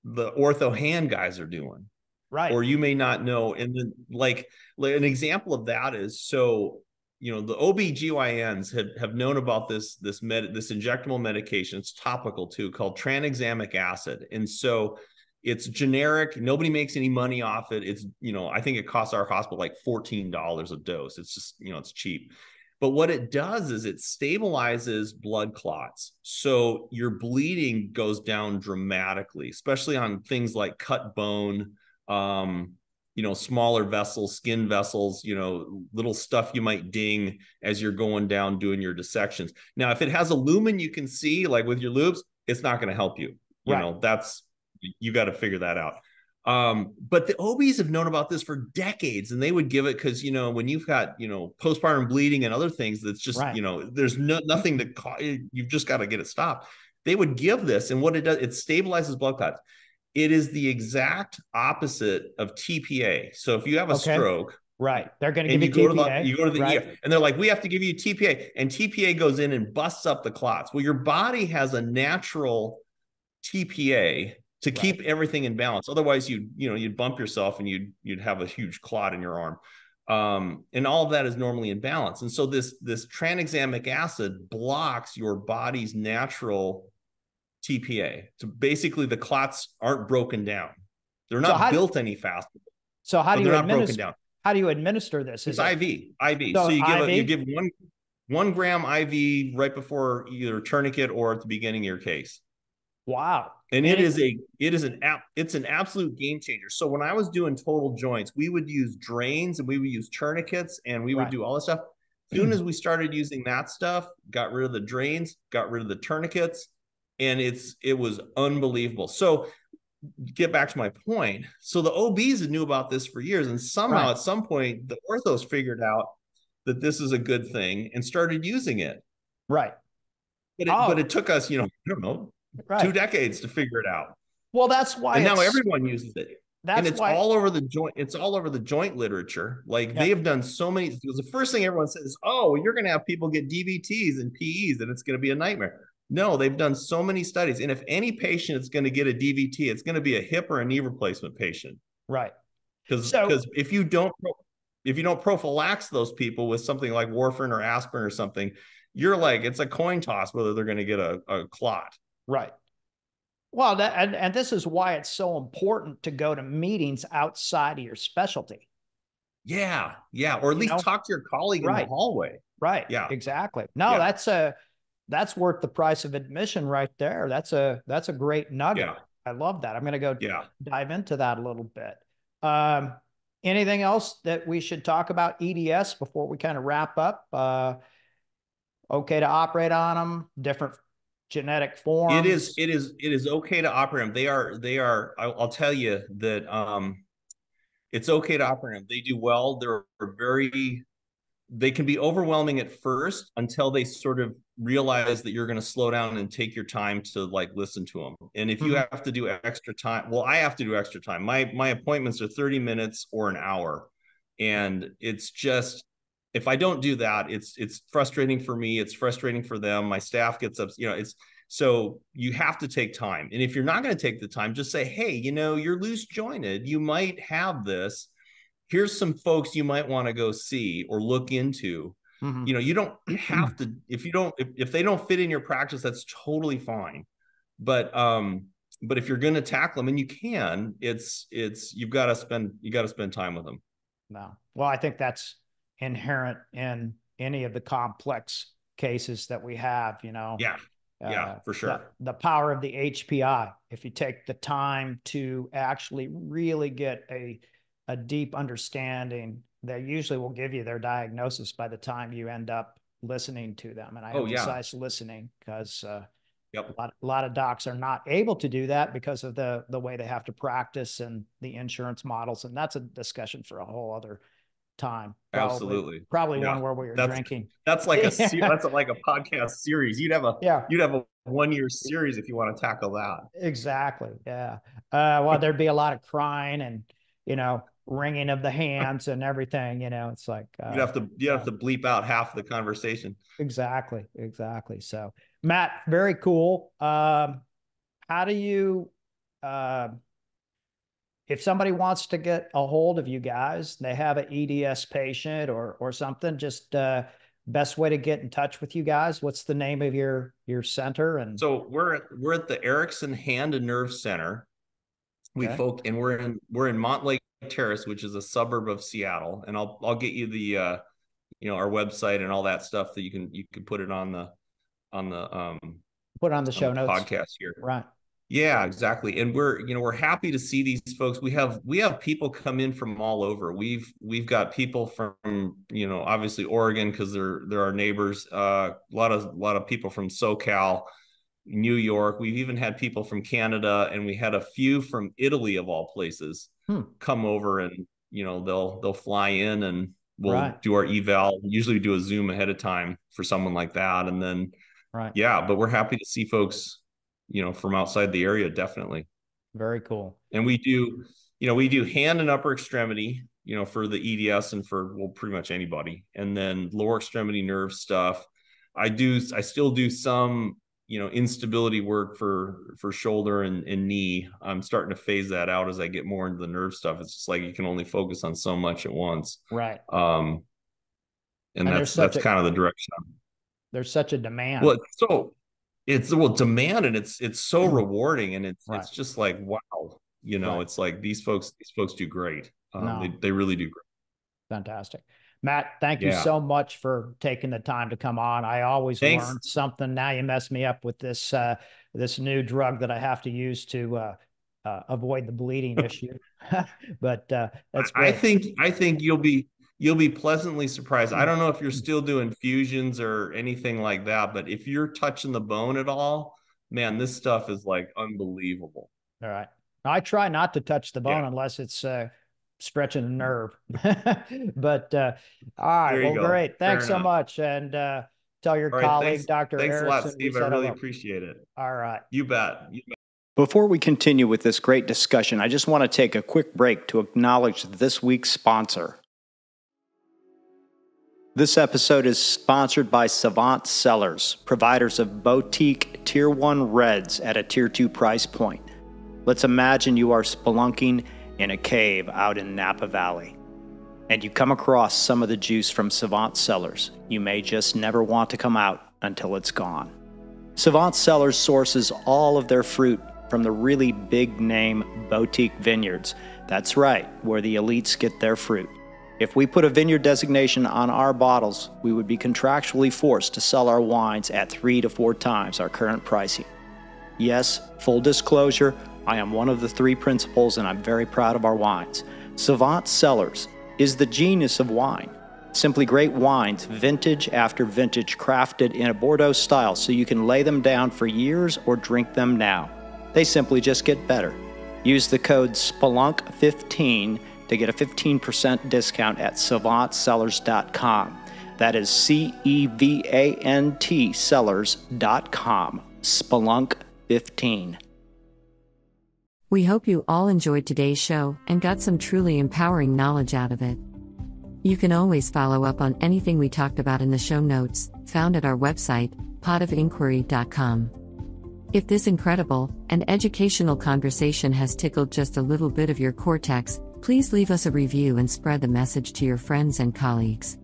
Speaker 3: the ortho hand guys are doing,
Speaker 2: Right.
Speaker 3: or you may not know. And then like an example of that is, so, the OBGYNs have known about this injectable medication. It's topical too, called tranexamic acid. And so it's generic. Nobody makes any money off it. It's, I think it costs our hospital like $14 a dose. It's just, it's cheap. But what it does is it stabilizes blood clots. So your bleeding goes down dramatically, especially on things like cut bone, smaller vessels, skin vessels, little stuff you might ding as you're going down doing your dissections. Now, if it has a lumen you can see, like with your loops, it's not going to help you.
Speaker 2: Right.
Speaker 3: You got to figure that out. But the OBs have known about this for decades, and they would give it because, when you've got, postpartum bleeding and other things, that's just,
Speaker 2: Right.
Speaker 3: There's nothing to you've just got to get it stopped. They would give this, and what it does, it stabilizes blood clots. It is the exact opposite of TPA. So if you have a stroke,
Speaker 2: right, they're going to
Speaker 3: and
Speaker 2: give you TPA.
Speaker 3: you go to the
Speaker 2: right.
Speaker 3: ER, and they're like, we have to give you TPA, and TPA goes in and busts up the clots. Well, your body has a natural TPA to keep everything in balance. Otherwise, you'd bump yourself and you'd have a huge clot in your arm. And all of that is normally in balance. And so this tranexamic acid blocks your body's natural TPA. So basically, the clots aren't broken down. They're not built any faster.
Speaker 2: So how do you
Speaker 3: they're not broken down.
Speaker 2: How do you administer this?
Speaker 3: It's IV.
Speaker 2: So
Speaker 3: you give 1 gram IV right before either tourniquet or at the beginning of your case.
Speaker 2: Wow.
Speaker 3: And it's an absolute game changer. So when I was doing total joints, we would use drains and we would use tourniquets and we would do all this stuff. As soon as we started using that stuff, got rid of the drains, got rid of the tourniquets, and it was unbelievable. So get back to my point. So the OBs knew about this for years, and somehow at some point the orthos figured out that this is a good thing and started using it.
Speaker 2: Right.
Speaker 3: But it took us, I don't know, 2 decades to figure it out.
Speaker 2: Well, that's why.
Speaker 3: And now everyone uses it.
Speaker 2: And
Speaker 3: it's all over the joint. It's all over the joint literature. Like they have done so many. Because the first thing everyone says is, "Oh, you're going to have people get DVTs and PEs, and it's going to be a nightmare." No, they've done so many studies, and if any patient is going to get a DVT, it's going to be a hip or a knee replacement patient.
Speaker 2: Right.
Speaker 3: Because if you don't prophylax those people with something like warfarin or aspirin or something, you're like, it's a coin toss whether they're going to get a clot.
Speaker 2: Right. Well, and this is why it's so important to go to meetings outside of your specialty.
Speaker 3: Yeah. Or at least talk to your colleague in the hallway.
Speaker 2: Right.
Speaker 3: Yeah.
Speaker 2: Exactly. No, that's worth the price of admission right there. That's a great nugget.
Speaker 3: Yeah.
Speaker 2: I love that. I'm going to go dive into that a little bit. Anything else that we should talk about EDS before we kind of wrap up? Okay to operate on them, different genetic forms.
Speaker 3: It is okay to operate them. They are, I'll tell you that, it's okay to operate them. They do well. They can be overwhelming at first until they sort of realize that you're going to slow down and take your time to like listen to them. And if you have to do extra time, well, I have to do extra time. My appointments are 30 minutes or an hour. And it's just, if I don't do that, it's frustrating for me. It's frustrating for them. My staff gets up, so you have to take time. And if you're not going to take the time, just say, hey, you're loose jointed. You might have this. Here's some folks you might want to go see or look into. You don't have to, if they don't fit in your practice, that's totally fine. But if you're going to tackle them, and you can, you got to spend time with them.
Speaker 2: No. Well, I think that's inherent in any of the complex cases that we have,
Speaker 3: Yeah, for sure.
Speaker 2: The power of the HPI. If you take the time to actually really get a deep understanding, they usually will give you their diagnosis by the time you end up listening to them. And I emphasize listening, because a lot of docs are not able to do that because of the way they have to practice and the insurance models. And that's a discussion for a whole other time. Probably one where we were drinking.
Speaker 3: That's like that's like a podcast series. You'd have a 1-year series if you want to tackle that.
Speaker 2: Exactly. Yeah. Well, there'd be a lot of crying and, wringing of the hands and everything, it's like,
Speaker 3: you have to bleep out half the conversation.
Speaker 2: Exactly. So Matt, very cool. How do you, if somebody wants to get a hold of you guys, they have an EDS patient or something, just best way to get in touch with you guys? What's the name of your center? And
Speaker 3: so we're at the Erickson Hand and Nerve Center. And we're in Montlake Terrace, which is a suburb of Seattle. And I'll get you the our website and all that stuff that you can put it on the
Speaker 2: put on the show notes
Speaker 3: podcast here.
Speaker 2: Right.
Speaker 3: Yeah, exactly. And we're happy to see these folks. We have people come in from all over. We've got people from, obviously Oregon, because they're our neighbors. A lot of people from SoCal, New York. We've even had people from Canada, and we had a few from Italy, of all places, come over, and they'll fly in, and we'll do our eval. Usually we do a Zoom ahead of time for someone like that. And then, but we're happy to see folks, from outside the area. Definitely.
Speaker 2: Very cool.
Speaker 3: And we do hand and upper extremity, for the EDS and for, pretty much anybody. And then lower extremity nerve stuff. I still do some, instability work for shoulder and knee. I'm starting to phase that out as I get more into the nerve stuff. It's just like, you can only focus on so much at once.
Speaker 2: Right.
Speaker 3: And that's kind of the direction.
Speaker 2: There's such a demand.
Speaker 3: Well, it's demand, and it's so rewarding, and it's just like, wow, it's like these folks do great. They really do great.
Speaker 2: Fantastic. Matt, thank you so much for taking the time to come on. I always learn something. Now you messed me up with this new drug that I have to use to avoid the bleeding issue. But that's great.
Speaker 3: I think you'll be pleasantly surprised. I don't know if you're still doing fusions or anything like that, but if you're touching the bone at all, man, this stuff is like unbelievable.
Speaker 2: All right. I try not to touch the bone unless it's stretching a nerve. But all right. Well, great. Thanks so much. And tell your colleague, Dr.
Speaker 3: Thanks a lot, Steve. I really appreciate it.
Speaker 2: All right.
Speaker 3: You bet.
Speaker 2: Before we continue with this great discussion, I just want to take a quick break to acknowledge this week's sponsor. This episode is sponsored by Savant Cellars, providers of boutique Tier 1 Reds at a Tier 2 price point. Let's imagine you are spelunking in a cave out in Napa Valley, and you come across some of the juice from Savant Cellars. You may just never want to come out until it's gone. Savant Cellars sources all of their fruit from the really big-name boutique vineyards. That's right, where the elites get their fruit. If we put a vineyard designation on our bottles, we would be contractually forced to sell our wines at 3 to 4 times our current pricing. Yes, full disclosure, I am one of the 3 principals, and I'm very proud of our wines. Savant Cellars is the genius of wine. Simply great wines, vintage after vintage, crafted in a Bordeaux style so you can lay them down for years or drink them now. They simply just get better. Use the code SPELUNK15 to get a 15% discount at savantsellers.com. That is CEVANT sellers.com. Spelunk 15.
Speaker 4: We hope you all enjoyed today's show and got some truly empowering knowledge out of it. You can always follow up on anything we talked about in the show notes, found at our website, potofinquiry.com. If this incredible and educational conversation has tickled just a little bit of your cortex, please leave us a review and spread the message to your friends and colleagues.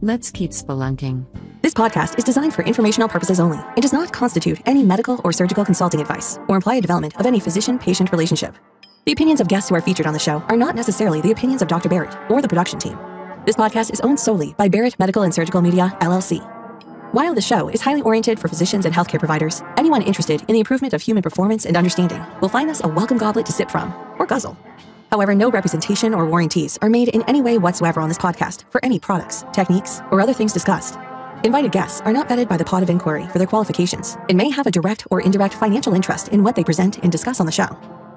Speaker 4: Let's keep spelunking.
Speaker 5: This podcast is designed for informational purposes only and does not constitute any medical or surgical consulting advice or imply a development of any physician-patient relationship. The opinions of guests who are featured on the show are not necessarily the opinions of Dr. Barrett or the production team. This podcast is owned solely by Barrett Medical and Surgical Media, LLC. While the show is highly oriented for physicians and healthcare providers, anyone interested in the improvement of human performance and understanding will find this a welcome goblet to sip from, or guzzle. However, no representation or warranties are made in any way whatsoever on this podcast for any products, techniques, or other things discussed. Invited guests are not vetted by the Pod of Inquiry for their qualifications and may have a direct or indirect financial interest in what they present and discuss on the show.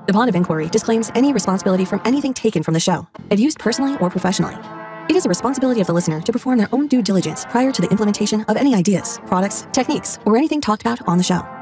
Speaker 5: The Pod of Inquiry disclaims any responsibility from anything taken from the show and used personally or professionally. It is a responsibility of the listener to perform their own due diligence prior to the implementation of any ideas, products, techniques, or anything talked about on the show.